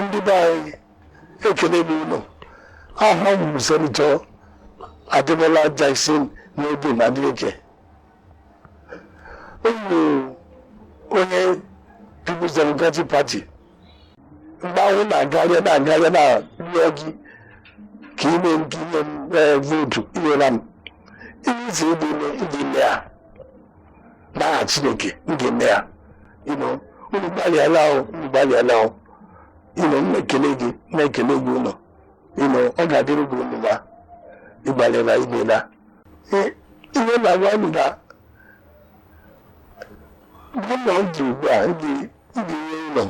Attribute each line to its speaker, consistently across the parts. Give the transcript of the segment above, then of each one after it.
Speaker 1: ndị be anyị ekele m ụlọ aha m Senetọ Adebola Jackson n'obi na Adeleke. Onye People's Democratic Party mgbe ahụ na-agarịa na rịọ gị ka ime nke vootu inyere m izi ịdị ime ya n'aha Chineke m ga-eme ya. Unu gbalịala ahụ m na-ekele gị ụlọ ọ ga-adịrị gị unu ma ịgbalịla imela ihe na-agwa unu na ụlọ dị ugbu a ndị nwe ụlọ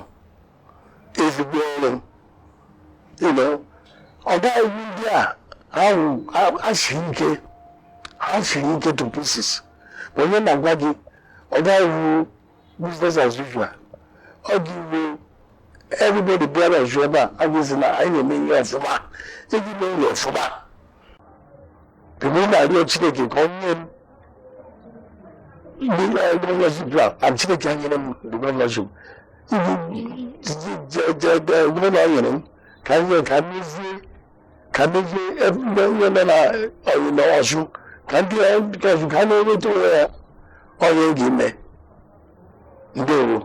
Speaker 1: ezigbo ọrụ ọ gaghị ndị a ha siri ike to pieces. Onye na-agwa gị ọ gaghị business as usual. Ọ dị everybody bịara ọzọ ebe a agụzi na anyị na-eme ihe ọfụma iji mee ụlọ ọfụma. Mgbe m na-arịọ Chineke ka ọ nye m gọvanọship a Chineke nyere m gọvanọship gọvanọ nyere m ka mezie ihe nọ na Ọshụ ka ndị Ọshụ ka na-enweta onwe ya onye ga-eme. Ndewo.